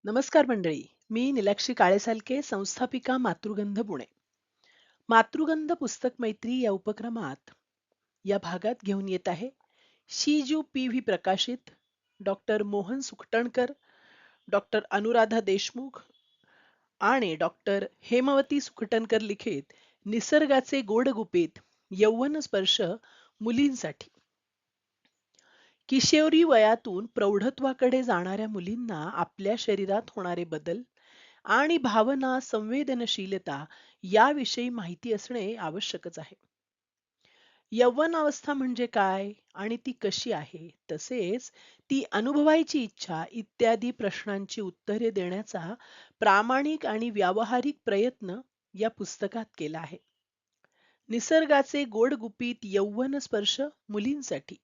नमस्कार मंडळी. मी निलाक्षी काळेसालके, संस्थापिका मातृगंध पुणे. मातृगंध पुस्तक मैत्री या उपक्रमात या भागात घेऊन येत आहे शिजू पी व्ही प्रकाशित, डॉक्टर मोहन सुखटणकर, डॉक्टर अनुराधा देशमुख आणि डॉक्टर हेमवती सुखटणकर लिखित निसर्गाचे गोड गुपित यौवन स्पर्श मुलींसाठी. किशोरी वयातून प्रौढत्वाकडे जाणाऱ्या मुलींना आपल्या शरीरात होणारे बदल आणि भावना, संवेदनशीलता याविषयी माहिती असणे आवश्यकच आहे. यौवनावस्था म्हणजे काय आणि ती कशी आहे, तसेच ती अनुभवायची इच्छा इत्यादी प्रश्नांची उत्तरे देण्याचा प्रामाणिक आणि व्यावहारिक प्रयत्न या पुस्तकात केला आहे. निसर्गाचे गोड गुपित यौवन स्पर्श मुलींसाठी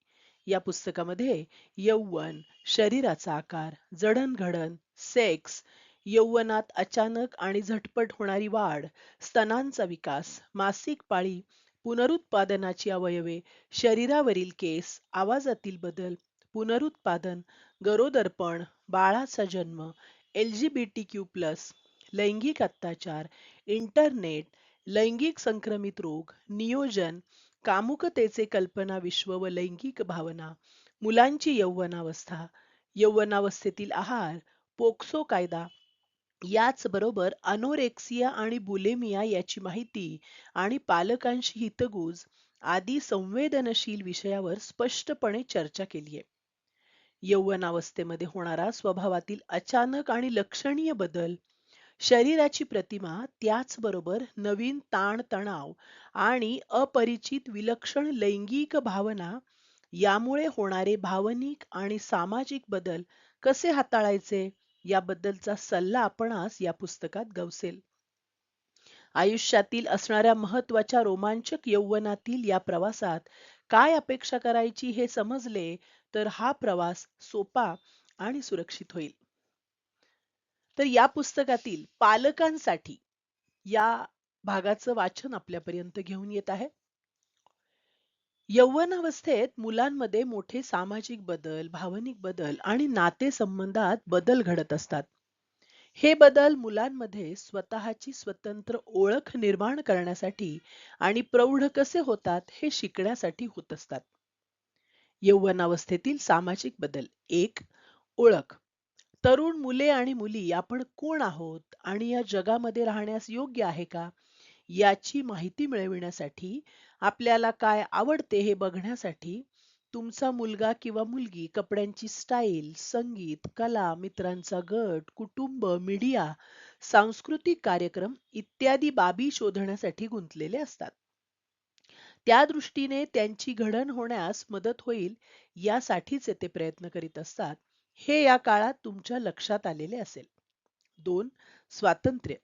या पुस्तकामध्ये यौवन, शरीराचा आकार, जडणघडण, सेक्स, यौवनात अचानक आणि झटपट होणारी वाढ, स्तनांचा विकास, मासिक पाळी, पुनरुत्पादनाची अवयवे, शरीरावरील केस, आवाजातील बदल, पुनरुत्पादन, गरोदरपण, बाळाचा जन्म, LGBTQ+, लैंगिक अत्याचार, इंटरनेट, लैंगिक संक्रमित रोग, नियोजन, कामुकतेचे कल्पना विश्व व लैंगिक भावना, मुलांची यौवनावस्था, यौवनावस्थेतील आहार, पोक्सो कायदा, याचबरोबर अनोरेक्सिया आणि बुलिमिया याची माहिती आणि पालकांशी हितगुज आदी संवेदनशील विषयावर स्पष्टपणे चर्चा केली आहे. यौवनावस्थेमध्ये होणारा स्वभावातील अचानक आणि लक्षणीय बदल, शरीराची प्रतिमा, त्याचबरोबर नवीन ताण-तणाव आणि अपरिचित विलक्षण लैंगिक भावना यामुळे होणारे भावनिक आणि सामाजिक बदल कसे हाताळायचे याबद्दलचा सल्ला आपणास या पुस्तकात गवसेल. आयुष्यातील असणाऱ्या महत्वाच्या रोमांचक यौवनातील या प्रवासात काय अपेक्षा करायची हे समजले तर हा प्रवास सोपा आणि सुरक्षित होईल. तर या पुस्तकातील पालकांसाठी या भागाचं वाचन आपल्यापर्यंत घेऊन येत आहे. यौवनावस्थेत मुलांमध्ये मोठे सामाजिक बदल, भावनिक बदल आणि नातेसंबंधात बदल घडत असतात. हे बदल मुलांमध्ये स्वतःची स्वतंत्र ओळख निर्माण करण्यासाठी आणि प्रौढ कसे होतात हे शिकण्यासाठी होत असतात. यौवनावस्थेतील सामाजिक बदल. 1. ओळख. तरुण मुले आणि मुली आपण कोण आहोत आणि या जगामध्ये राहण्यास योग्य आहे का याची माहिती मिळविण्यासाठी, आपल्याला काय आवडते हे बघण्यासाठी तुमचा मुलगा किंवा मुलगी कपड्यांची स्टाईल, संगीत, कला, मित्रांचा गट, कुटुंब, मीडिया, सांस्कृतिक कार्यक्रम इत्यादी बाबी शोधण्यासाठी गुंतलेले असतात. त्या दृष्टीने त्यांची घडण होण्यास मदत होईल यासाठीच ते प्रयत्न करीत असतात. हे या काळात तुमच्या लक्षात आलेले असेल. 2. स्वातंत्र्य.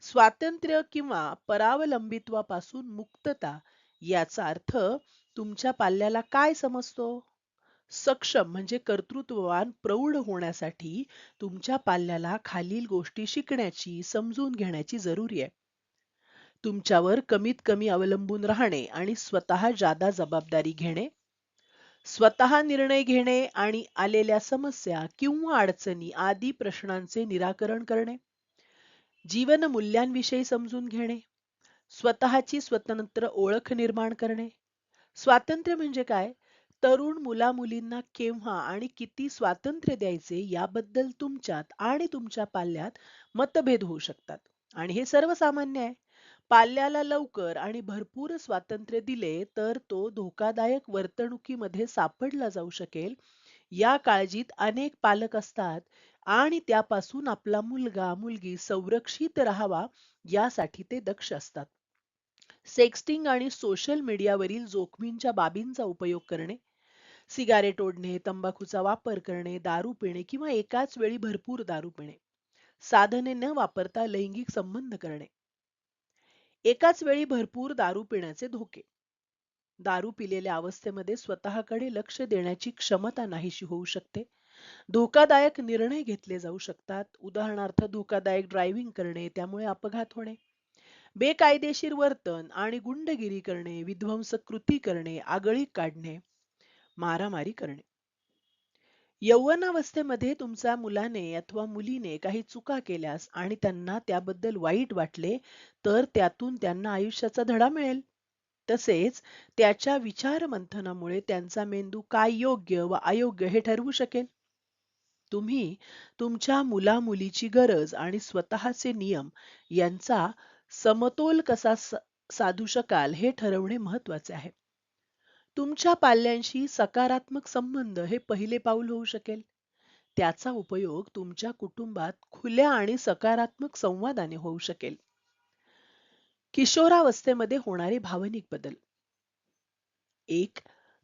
स्वातंत्र्य किंवा परावलंबित्वापासून मुक्तता याचा अर्थ तुमच्या पाल्याला काय समजतो? सक्षम म्हणजे कर्तृत्ववान प्रौढ होण्यासाठी तुमच्या पाल्याला खालील गोष्टी शिकण्याची, समजून घेण्याची जरुरी आहे. तुमच्यावर कमीत कमी अवलंबून राहणे आणि स्वतः जादा जबाबदारी घेणे, स्वतः निर्णय घेणे आणि आलेल्या समस्या किंवा अडचणी आदी प्रश्नांचे निराकरण करणे, जीवन मूल्यांविषयी समजून घेणे, स्वतःची स्वतंत्र ओळख निर्माण करणे. स्वातंत्र्य म्हणजे काय? तरुण मुला-मुलींना केव्हा आणि किती स्वातंत्र्य द्यायचे याबद्दल तुमच्यात आणि तुमच्या पाल्यात मतभेद होऊ शकतात आणि हे सर्वसामान्य आहे. पाल्याला लवकर आणि भरपूर स्वातंत्र्य दिले तर तो धोकादायक वर्तणुकीमध्ये सापडला जाऊ शकेल या काळजीत अनेक पालक असतात आणि त्यापासून आपला मुलगा मुलगी संरक्षित राहावा यासाठी ते दक्ष असतात. सेक्स्टिंग आणि सोशल मीडियावरील जोखमींच्या बाबींचा उपयोग करणे, सिगारेट ओढणे, तंबाखूचा वापर करणे, दारू पिणे किंवा एकाच वेळी भरपूर दारू पिणे, साधने न वापरता लैंगिक संबंध करणे, एकाच वेळी भरपूर दारू पिण्याचे धोके. दारू पिलेल्या अवस्थेमध्ये स्वतःकडे लक्ष देण्याची क्षमता नाहीशी होऊ शकते. धोकादायक निर्णय घेतले जाऊ शकतात. उदाहरणार्थ धोकादायक ड्रायव्हिंग करणे, त्यामुळे अपघात होणे. बेकायदेशीर वर्तन आणि गुंडगिरी करणे, विध्वंसक कृती करणे, आगळीक काढणे, मारामारी करणे. यौवनावस्थेमध्ये तुमच्या मुलाने अथवा मुलीने काही चुका केल्यास आणि त्यांना त्याबद्दल वाईट वाटले, तर त्यातून त्यांना आयुष्याचा धडा मिळेल. तसेच त्याच्या विचार मंथनामुळे त्यांचा मेंदू काय योग्य व अयोग्य हे ठरवू शकेल. तुम्ही तुमच्या मुला-मुलीची गरज आणि स्वतःचे नियम यांचा समतोल कसा साधू शकाल हे ठरवणे महत्वाचे आहे. तुमच्या पाल्यांशी सकारात्मक संबंध हे पहिले पाऊल होऊ शकेल. त्याचा उपयोग तुमच्या कुटुंबात खुल्या आणि सकारात्मक संवादाने होऊ शकेल. किशोरावस्थेमध्ये होणारे भावनिक बदल. एक,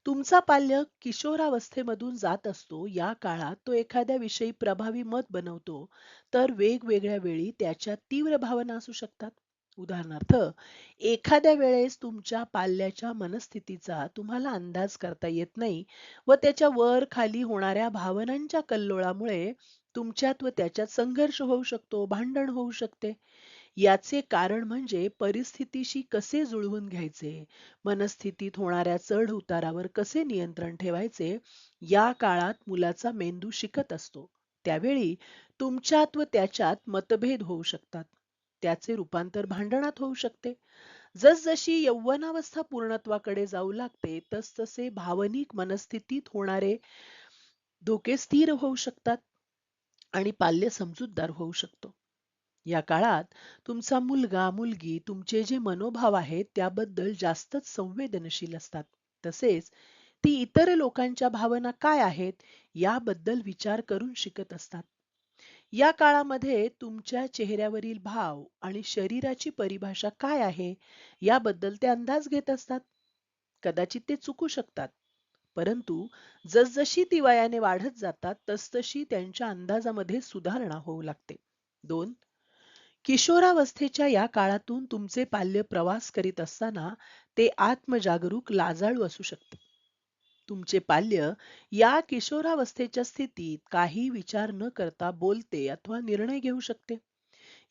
तुमचा पाल्य किशोरावस्थेमधून जात असतो. या काळात तो एखाद्या विषयी प्रभावी मत बनवतो, तर वेगवेगळ्या वेळी त्याच्या तीव्र भावना असू शकतात. उदाहरणार्थ, एखाद्या वेळेस तुमच्या पाल्याच्या मनस्थितीचा तुम्हाला अंदाज करता येत नाही व त्याच्या वर खाली होणाऱ्या भावनांच्या कल्लोळामुळे तुमच्यात व त्याच्यात संघर्ष होऊ शकतो, भांडण होऊ शकते. याचे कारण म्हणजे परिस्थितीशी कसे जुळवून घ्यायचे, मनस्थितीत होणाऱ्या चढ-उतारावर कसे नियंत्रण ठेवायचे, या काळात मुलाचा मेंदू शिकत असतो. त्यावेळी तुमच्यात व त्याच्यात मतभेद होऊ शकतात. त्याचे रूपांतर भांडणात होऊ शकते. जसजशी यौवनावस्था पूर्णत्वाकडे जाऊ लागते, तसतसे भावनिक मनस्थितीत होणारे धोके स्थिर होऊ शकतात आणि पाल्य समजूतदार होऊ शकतो. या काळात तुमचा मुलगा, मुलगी तुमचे जे मनोभाव आहेत त्याबद्दल जास्तच संवेदनशील असतात. तसेच ती इतर लोकांच्या भावना काय आहेत याबद्दल विचार करून शिकत असतात. या काळामध्ये तुमच्या चेहऱ्यावरील भाव आणि शरीराची परिभाषा काय आहे याबद्दल ते अंदाज घेत असतात. कदाचित ते चुकू शकतात. परंतु जसजशी ती वयाने वाढत जातात, तसतशी त्यांच्या अंदाजामध्ये सुधारणा होऊ लागते. 2. किशोरावस्थेच्या या काळातून तुमचे पाल्य प्रवास करीत असताना ते आत्मजागरूक, लाजाळू असू शकते. तुमचे पाल्य या किशोरावस्थेच्या स्थितीत काही विचार न करता बोलते अथवा निर्णय घेऊ शकते.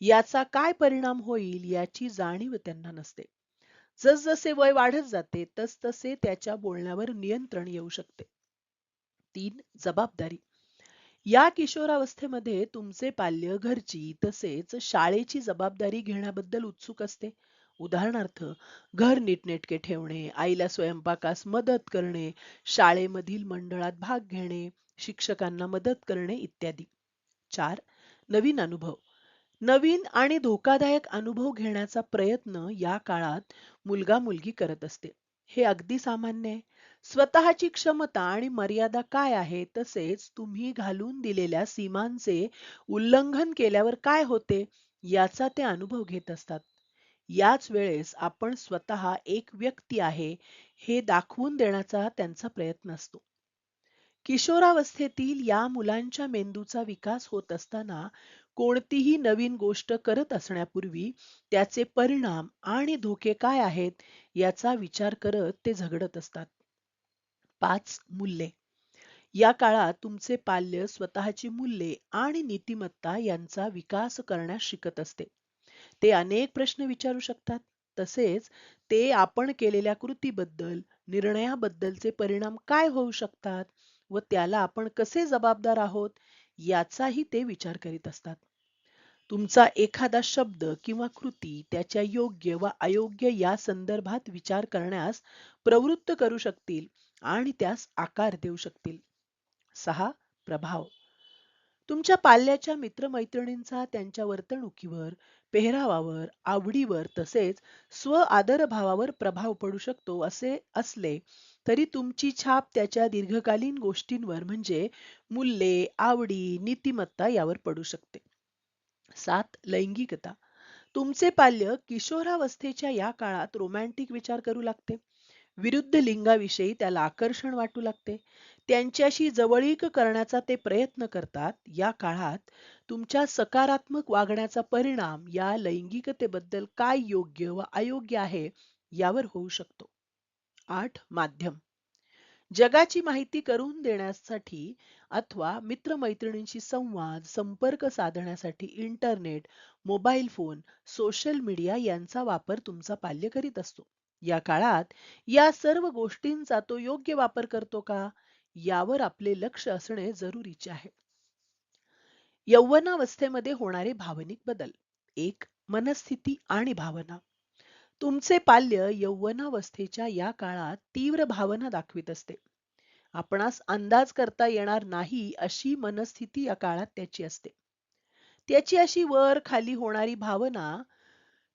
याचा काय परिणाम होईल याची जाणीव त्यांना नसते. जसजसे वय वाढत जाते, तसतसे त्याच्या बोलण्यावर नियंत्रण येऊ शकते. 3. जबाबदारी. या किशोरावस्थेमध्ये तुमचे पाल्य घरची तसेच शाळेची जबाबदारी घेण्याबद्दल उत्सुक असते. उदाहरणार्थ, घर नीटनेटके ठेवणे, आईला स्वयंपाकास मदत करणे, शाळेमधील मंडळात भाग घेणे, शिक्षकांना मदत करणे इत्यादी. 4. नवीन अनुभव. नवीन आणि धोकादायक अनुभव घेण्याचा प्रयत्न या काळात मुलगा मुलगी करत असते. हे अगदी सामान्य आहे. स्वतःची क्षमता आणि मर्यादा काय आहे, तसेच तुम्ही घालून दिलेल्या सीमांचे उल्लंघन केल्यावर काय होते, याचा ते अनुभव घेत असतात. याच वेळेस आपण स्वतः एक व्यक्ती आहे हे दाखवून देण्याचा त्यांचा प्रयत्न असतो. किशोरावस्थेतील या मुलांच्या मेंदूचा विकास होत असताना कोणतीही नवीन गोष्ट करत असण्यापूर्वी त्याचे परिणाम आणि धोके काय आहेत याचा विचार करत ते झगडत असतात. 5. मूल्ये. या काळात तुमचे पाल्य स्वतःची मूल्ये आणि नीतिमत्ता यांचा विकास करण्यास शिकत असते. ते अनेक प्रश्न विचारू शकतात. तसेच ते आपण केलेल्या कृतीबद्दल, निर्णयाबद्दलचे परिणाम काय होऊ शकतात व त्याला आपण कसे जबाबदार आहोत याचाही ते विचार करीत असतात. तुमचा एखादा शब्द किंवा कृती त्याच्या योग्य व अयोग्य या संदर्भात विचार करण्यास प्रवृत्त करू शकतील आणि त्यास आकार देऊ शकतील. 6. प्रभाव. तुमच्या पाल्याच्या मित्रमैत्रिणींचा त्यांच्या वर्तणुकीवर, पेहरावावर, आवडीवर तसेच स्व आदरभावावर प्रभाव पडू शकतो. असे असले तरी तुमची छाप त्याच्या दीर्घकालीन गोष्टींवर म्हणजे मूल्ये, आवडी, नीतिमत्ता यावर पडू शकते. 7. लैंगिकता. तुमचे पाल्य किशोरावस्थेच्या या काळात रोमॅन्टिक विचार करू लागते. विरुद्ध लिंगाविषयी त्याला आकर्षण वाटू लागते. त्यांच्याशी जवळीक करण्याचा ते प्रयत्न करतात. या काळात तुमच्या सकारात्मक वागण्याचा परिणाम या लैंगिकतेबद्दल काय योग्य व अयोग्य आहे यावर होऊ शकतो. 8. माध्यम. जगाची माहिती करून देण्यासाठी अथवा मित्रमैत्रिणींशी संवाद, संपर्क साधण्यासाठी internet, mobile phone, social media यांचा वापर तुमचा पाल्य करीत असतो. या काळात या सर्व गोष्टींचा तो योग्य वापर करतो का? यावर आपले लक्ष असणे जरुरीचे आहे. यौवनावस्थेमध्ये होणारे भावनिक बदल. एक, मनस्थिती आणि भावना. तुमचे पाल्य यौवनावस्थेच्या या काळात तीव्र भावना दाखवित असते. आपणास अंदाज करता येणार नाही अशी मनस्थिती या काळात त्याची असते. त्याची अशी वर खाली होणारी भावना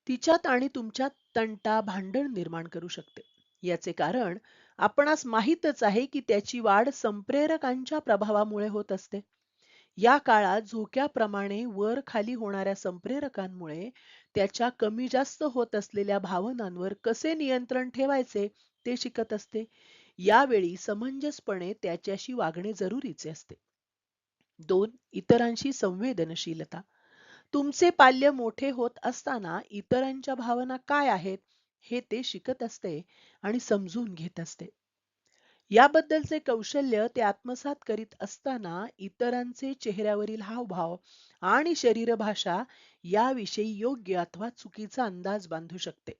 तिच्यात आणि तुमच्यात तंटा भांडण निर्माण करू शकते. याचे कारण आपणास माहीतच आहे की त्याची वाढ संप्रेरकांच्या प्रभावामुळे होत असते. या काळात झोक्याप्रमाणे वर खाली होणाऱ्या संप्रेरकांमुळे त्याच्या कमी जास्त होत असलेल्या भावनांवर कसे नियंत्रण ठेवायचे ते शिकत असते. यावेळी समंजसपणे त्याच्याशी वागणे जरुरीचे असते. 2. इतरांशी संवेदनशीलता. तुमचे पाल्य मोठे होत असताना इतरांच्या भावना काय आहेत हे ते शिकत असते आणि समजून घेत असते. याबद्दलचे कौशल्य ते आत्मसात करीत असताना इतरांचे चेहऱ्यावरील हावभाव आणि शरीरभाषा याविषयी योग्य अथवा चुकीचा अंदाज बांधू शकते.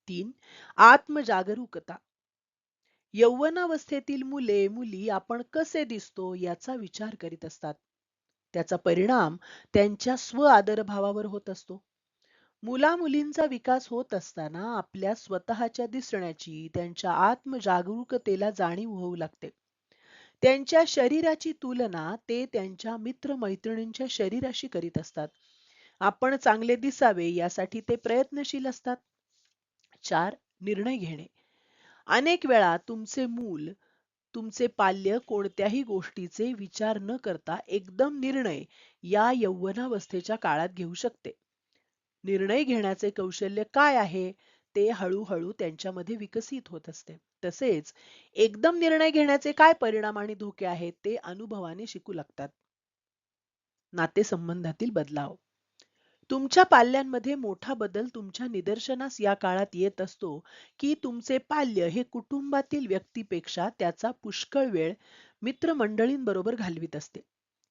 3. आत्मजागरूकता. यौवनावस्थेतील मुले मुली आपण कसे दिसतो याचा विचार करीत असतात. त्याचा परिणाम त्यांच्या स्व आदरभावावर होत असतो. मुला मुलींचा विकास होत असताना आपल्या स्वतःच्या दिसण्याची त्यांच्या आत्मजागरूकतेला जाणीव होऊ लागते. त्यांच्या शरीराची तुलना ते त्यांच्या मित्र मैत्रिणींच्या शरीराशी करीत असतात. आपण चांगले दिसावे यासाठी ते प्रयत्नशील असतात. 4. निर्णय घेणे. अनेक वेळा तुमचे मूल तुमचे पाल्य कोणत्याही गोष्टीचे विचार न करता एकदम निर्णय या यौवनावस्थेच्या काळात घेऊ शकते. निर्णय घेण्याचे कौशल्य काय आहे ते हळूहळू त्यांच्यामध्ये विकसित होत असते. तसेच एकदम निर्णय घेण्याचे काय परिणाम आणि धोके आहेत ते अनुभवाने शिकू लागतात. नातेसंबंधातील बदलाव. तुमच्या पाल्यांमध्ये मोठा बदल तुमच्या निदर्शनास या काळात येत असतो की तुमचे पाल्य हे कुटुंबातील व्यक्तीपेक्षा त्याचा पुष्कळ वेळ मित्रमंडळींबरोबर घालवित असते.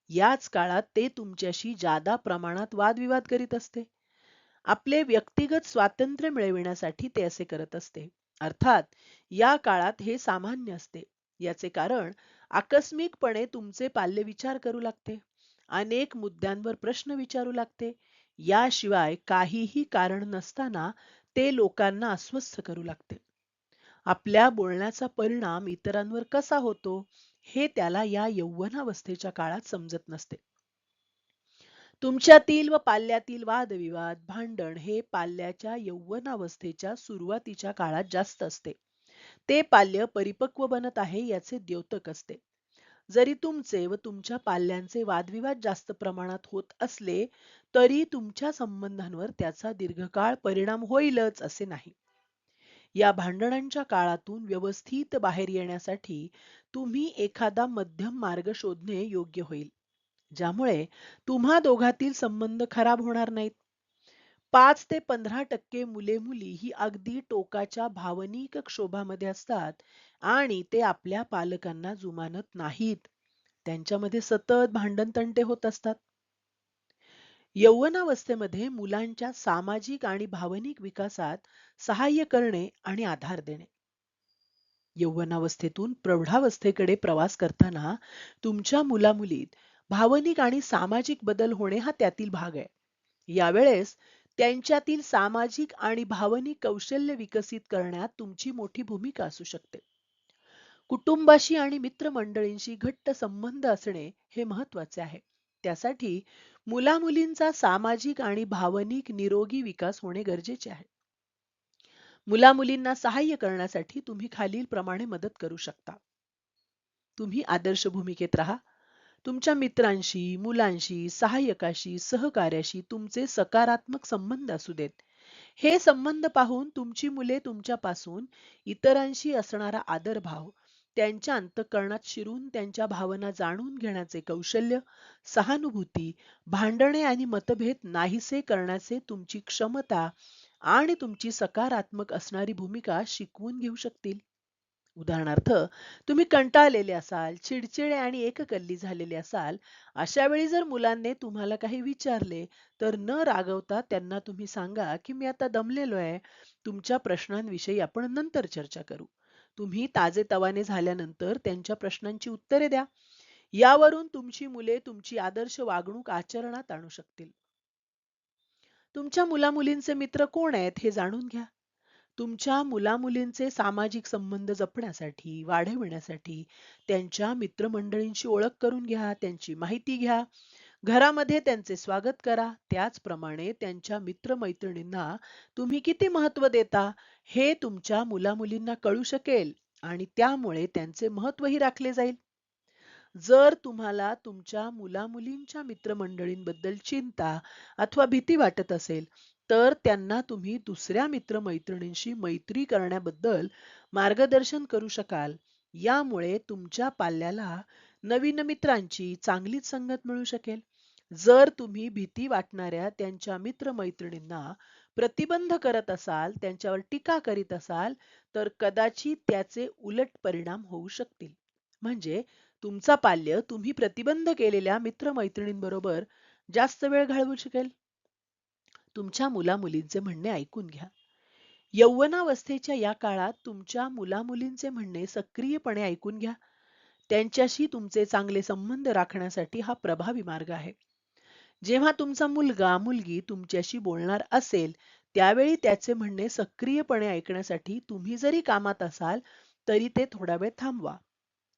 याच काळात ते तुमच्याशी जादा प्रमाणात वादविवाद करीत असते. आपले व्यक्तिगत स्वातंत्र्य मिळविण्यासाठी ते असे करत असते. अर्थात या काळात हे सामान्य असते. याचे कारण आकस्मिकपणे तुमचे पाल्य विचार करू लागते. अनेक मुद्द्यांवर प्रश्न विचारू लागते. याशिवाय काहीही कारण नसताना ते लोकांना अस्वस्थ करू लागते. आपल्या बोलण्याचा परिणाम इतरांवर कसा होतो हे त्याला या यौवनावस्थेच्या काळात समजत नसते. तुमच्यातील व पाल्यातील वादविवाद भांडण हे पाल्याच्या यौवनावस्थेच्या सुरुवातीच्या काळात जास्त असते. ते पाल्य परिपक्व बनत आहे याचे द्योतक असते. जरी तुमचे व तुमच्या पाल्यांचे वादविवाद जास्त प्रमाणात होत असले तरी तुमच्या संबंधांवर त्याचा दीर्घकाळ परिणाम होईलच असे नाही. या भांडणांच्या काळातून व्यवस्थित बाहेर येण्यासाठी तुम्ही एखादा मध्यम मार्ग शोधणे योग्य होईल, ज्यामुळे तुम्हा दोघातील संबंध खराब होणार नाहीत. 5 ते 15% मुले मुली ही अगदी टोकाच्या भावनिक क्षोभामध्ये असतात आणि ते आपल्या पालकांना जुमानत नाहीत. त्यांच्यामध्ये सतत भांडण तंटे होत असतात. यौवनावस्थेमध्ये मुलांच्या सामाजिक आणि भावनिक विकासात सहाय्य करणे आणि आधार देणे. यौवनावस्थेतून प्रौढावस्थेकडे प्रवास करताना तुमच्या मुलामुलीत भावनिक आणि सामाजिक बदल होणे हा त्यातील भाग आहे. यावेळेस त्यांच्यातील सामाजिक आणि भावनिक कौशल्य विकसित करण्यात तुमची मोठी भूमिका असू शकते. कुटुंबाशी आणि मित्रमंडळींशी घट्ट संबंध असणे हे महत्वाचे आहे. त्यासाठी मुलामुलींचा सामाजिक आणि भावनिक निरोगी विकास होणे गरजेचे आहे. मुलामुलींना सहाय्य करण्यासाठी तुम्ही खालील प्रमाणे मदत करू शकता. तुम्ही आदर्श भूमिकेत राहा. तुमच्या मित्रांशी, मुलांशी, सहाय्यकाशी, सहकार्याशी तुमचे सकारात्मक संबंध असू देत. हे संबंध पाहून तुमची मुले तुमच्यापासून इतरांशी असणारा आदरभाव, त्यांच्या अंतःकरणात शिरून त्यांच्या भावना जाणून घेण्याचे कौशल्य, सहानुभूती, भांडणे आणि मतभेद नाहीसे करण्याचे तुमची क्षमता आणि तुमची सकारात्मक असणारी भूमिका शिकवून घेऊ शकतील. उदाहरणार्थ, तुम्ही कंटाळलेले असाल, चिडचिडे आणि एककल्ली झालेले असाल, अशा वेळी जर मुलांनी तुम्हाला काही विचारले, तर न रागवता त्यांना तुम्ही सांगा की मी आता दमलेलो आहे. तुमच्या प्रश्नांविषयी आपण नंतर चर्चा करू. तुम्ही ताजेतवाने झाल्यानंतर त्यांच्या प्रश्नांची उत्तरे द्या. यावरून तुमची मुले तुमची आदर्श वागणूक आचरणात आणू शकतील. तुमच्या मुलामुलींचे मित्र कोण आहेत हे जाणून घ्या. तुमच्या मुलामुलींचे सामाजिक संबंध जपण्यासाठी, वाढविण्यासाठी त्यांच्या मित्रमंडळींची ओळख करून घ्या, त्यांची माहिती घ्या. घरामध्ये त्यांचे स्वागत करा. त्याचप्रमाणे त्यांच्या मित्रमैत्रिणींना तुम्ही किती महत्त्व देता हे तुमच्या मुलामुलींना कळू शकेल आणि त्यामुळे त्यांचे महत्त्वही राखले जाईल. जर तुम्हाला तुमच्या मुलामुलींच्या मित्रमंडळींबद्दल चिंता अथवा भीती वाटत असेल, तर त्यांना तुम्ही दुसऱ्या मित्रमैत्रिणींशी मैत्री करण्याबद्दल मार्गदर्शन करू शकाल. यामुळे तुमच्या पाल्याला नवीन मित्रांची चांगलीच संगत मिळू शकेल. जर तुम्ही भीती वाटणाऱ्या त्यांच्या मित्रमैत्रिणींना प्रतिबंध करत असाल, त्यांच्यावर टीका करीत असाल, तर कदाचित त्याचे उलट परिणाम होऊ शकतील. म्हणजे तुमचा पाल्य तुम्ही प्रतिबंध केलेल्या मित्रमैत्रिणींबरोबर जास्त वेळ घालवू शकेल. तुमच्या मुलामुलींचे म्हणणे ऐकून घ्या. यौवनावस्थेच्या या काळात तुमच्या मुलामुलींचे म्हणणे सक्रियपणे ऐकून घ्या. त्यांच्याशी तुमचे चांगले संबंध राखण्यासाठी हा प्रभावी मार्ग आहे. जेव्हा तुमचा मुलगा मुलगी तुमच्याशी बोलणार असेल, त्यावेळी त्याचे म्हणणे सक्रियपणे ऐकण्यासाठी तुम्ही जरी कामात असाल, तरी ते थोडा वेळ थांबवा.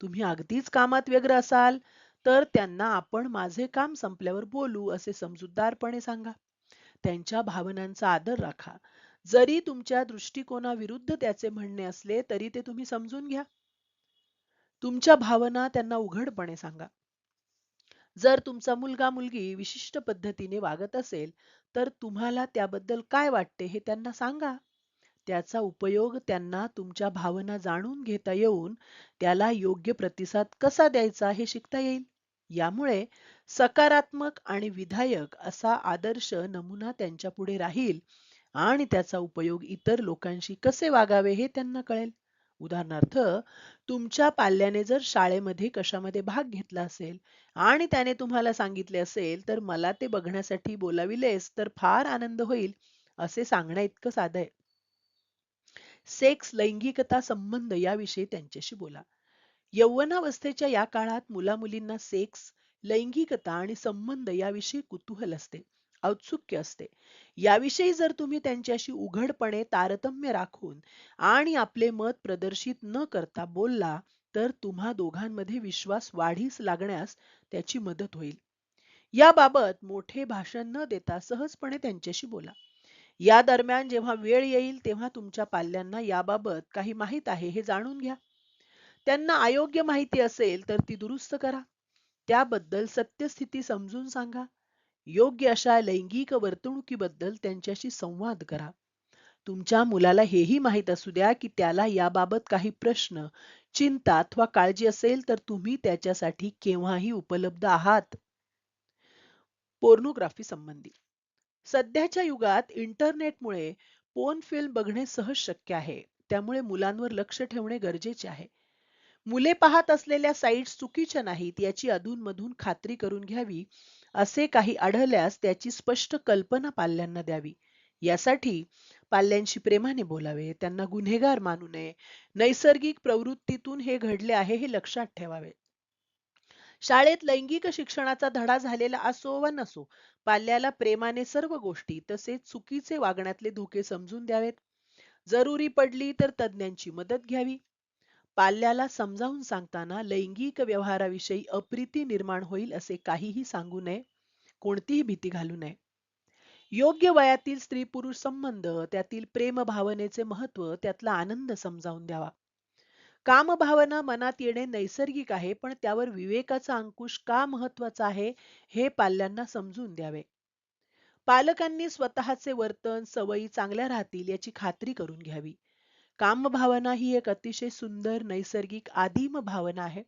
तुम्ही अगदीच कामात व्यग्र असाल, तर त्यांना आपण माझे काम संपल्यावर बोलू असे समजूतदारपणे सांगा. त्यांच्या भावनांचा आदर राखा. जरी तुमच्या दृष्टिकोनाविरुद्ध त्याचे म्हणणे असले, तरी ते तुम्ही समजून घ्या. तुमच्या भावना त्यांना उघडपणे सांगा. जर तुमचा मुलगा मुलगी विशिष्ट पद्धतीने वागत असेल, तर तुम्हाला त्याबद्दल काय वाटते हे त्यांना सांगा. त्याचा उपयोग त्यांना तुमच्या भावना जाणून घेता येऊन त्याला योग्य प्रतिसाद कसा द्यायचा हे शिकता येईल. यामुळे सकारात्मक आणि विधायक असा आदर्श नमुना त्यांच्या पुढे राहील आणि त्याचा उपयोग इतर लोकांशी कसे वागावे हे त्यांना कळेल. उदाहरणार्थ, तुमच्या पाल्याने जर शाळेमध्ये कशामध्ये भाग घेतला असेल आणि त्याने तुम्हाला सांगितले असेल, तर मला ते बघण्यासाठी बोलाविलेस तर फार आनंद होईल, असे सांगण्या इतकं साधं आहे. सेक्स, लैंगिकता, संबंध याविषयी त्यांच्याशी बोला. यौवनावस्थेच्या या काळात मुलामुलींना सेक्स, लैंगिकता आणि संबंध याविषयी कुतूहल असते, औत्सुक्य असते. याविषयी जर तुम्ही त्यांच्याशी उघडपणे तारतम्य राखून आणि आपले मत प्रदर्शित न करता बोलला, तर तुम्हा दोघांमध्ये विश्वास वाढीस लागण्यास त्याची मदत होईल. याबाबत मोठे भाषण न देता सहजपणे त्यांच्याशी बोला. या दरम्यान जेव्हा वेळ येईल, तेव्हा तुमच्या पाल्यांना याबाबत काही माहित आहे हे जाणून घ्या. त्यांना अयोग्य माहिती असेल तर ती दुरुस्त करा. त्याबद्दल सत्यस्थिती समजून सांगा. योग्य अशा लैंगिक वर्तणुकीबद्दल त्यांच्याशी संवाद करा. तुमच्या मुलाला हेही माहीत असू द्या की त्याला याबाबत काही प्रश्न, चिंता अथवा काळजी असेल तर तुम्ही त्याच्यासाठी केव्हाही उपलब्ध आहात. पोर्नोग्राफी संबंधी सध्याच्या युगात इंटरनेटमुळे पोर्न फिल्म बघणे सहज शक्य आहे. त्यामुळे मुलांवर लक्ष ठेवणे गरजेचे आहे. मुले पाहत असलेल्या साइट्स चुकीच्या नाहीत याची अधूनमधून खात्री करून घ्यावी. असे काही आढळल्यास त्याची स्पष्ट कल्पना पाल्यांना द्यावी. यासाठी पाल्यांशी प्रेमाने बोलावे, त्यांना गुन्हेगार मानू नये. नैसर्गिक प्रवृत्तीतून हे घडले आहे हे लक्षात ठेवावे. शाळेत लैंगिक शिक्षणाचा धडा झालेला असो वा नसो, पाल्याला प्रेमाने सर्व गोष्टी तसेच चुकीचे वागण्यातले धोके समजून द्यावेत. जरुरी पडली तर तज्ञांची मदत घ्यावी. पाल्याला समजावून सांगताना लैंगिक व्यवहाराविषयी अप्रीती निर्माण होईल असे काहीही सांगू नये. कोणतीही भीती घालू नये. योग्य वयातील स्त्री पुरुष संबंध, त्यातील प्रेम भावनेचे महत्त्व, त्यातला आनंद समजावून द्यावा. कामभावना मनात येणे नैसर्गिक आहे, पण त्यावर विवेकाचा अंकुश का महत्वाचा आहे हे पाल्यांना समजून द्यावे. पालकांनी स्वतःचे वर्तन, सवयी चांगल्या राहतील याची खात्री करून घ्यावी. कामभावना ही एक अतिशय सुंदर, नैसर्गिक, आदिम भावना आहे.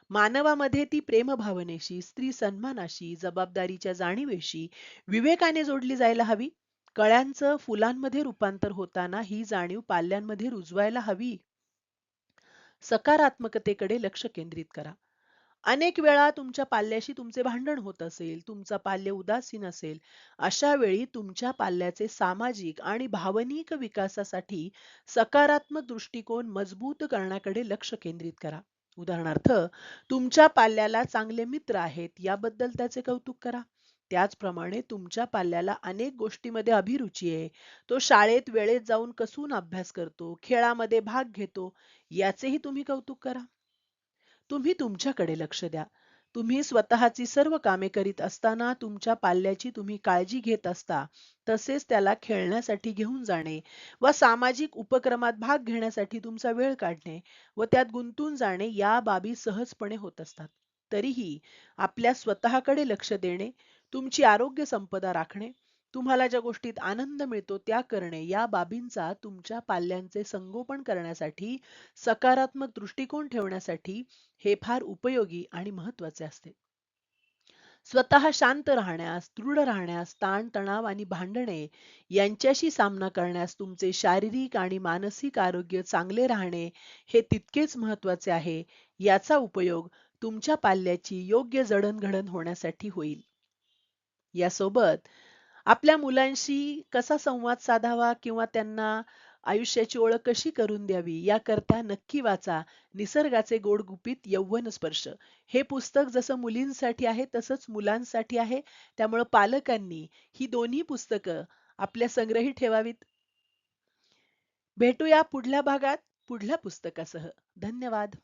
मानवामध्ये ती प्रेम भावनेशी, स्त्री सन्मानाशी, जबाबदारीच्या जाणीवेशी विवेकाने जोडली जायला हवी. कळ्यांचं फुलांमध्ये रूपांतर होताना ही जाणीव पाल्यांमध्ये रुजवायला हवी. सकारात्मकतेकडे लक्ष केंद्रित करा. अनेक वेळा तुमच्या पाल्याशी तुमचे भांडण होत असेल, तुमचा पाल्य उदासीन असेल, अशा वेळी तुमच्या पाल्याचे सामाजिक आणि भावनिक विकासासाठी सकारात्मक दृष्टिकोन मजबूत करण्याकडे लक्ष केंद्रित करा. उदाहरणार्थ, तुमच्या पाल्याला चांगले मित्र आहेत याबद्दल त्याचे कौतुक करा. त्याचप्रमाणे तुमच्या पाल्याला अनेक गोष्टींमध्ये अभिरुची आहे. तो शाळेत वेळेत जाऊन कसून अभ्यास करतो, खेळामध्ये भाग घेतो, याचेही तुम्ही कौतुक करा. तुम्ही तुमच्याकडे लक्ष द्या. तुम्ही स्वतःची सर्व कामे करीत असताना तुमच्या पाल्याची तुम्ही काळजी घेत असता. तसेच त्याला खेळण्यासाठी घेऊन जाणे व सामाजिक उपक्रमात भाग घेण्यासाठी तुमचा वेळ काढणे व त्यात गुंतून जाणे या बाबी सहजपणे होत असतात. तरीही आपल्या स्वतःकडे लक्ष देणे, तुमची आरोग्य संपदा राखणे, तुम्हाला ज्या गोष्टीत आनंद मिळतो त्या करणे या बाबींचा तुमच्या पाल्यांचे संगोपन करण्यासाठी, सकारात्मक दृष्टिकोन ठेवण्यासाठी हे फार उपयोगी आणि महत्वाचे असते. स्वतः शांत राहण्यास, दृढ राहण्यास, ताण-तणाव आणि भांडणे यांच्याशी सामना करण्यास तुमचे शारीरिक आणि मानसिक आरोग्य चांगले राहणे हे तितकेच महत्वाचे आहे. याचा उपयोग तुमच्या पाल्याची योग्य जडणघडण होण्यासाठी होईल. यासोबत आपल्या मुलांशी कसा संवाद साधावा किंवा त्यांना आयुष्याची ओळख कशी करून द्यावी याकरता नक्की वाचा निसर्गाचे गोड गुपित यौवन स्पर्श. हे पुस्तक जसं मुलींसाठी आहे तसंच मुलांसाठी आहे. त्यामुळं पालकांनी ही दोन्ही पुस्तकं आपल्या संग्रही ठेवावीत. भेटूया पुढल्या भागात पुढल्या पुस्तकासह. धन्यवाद.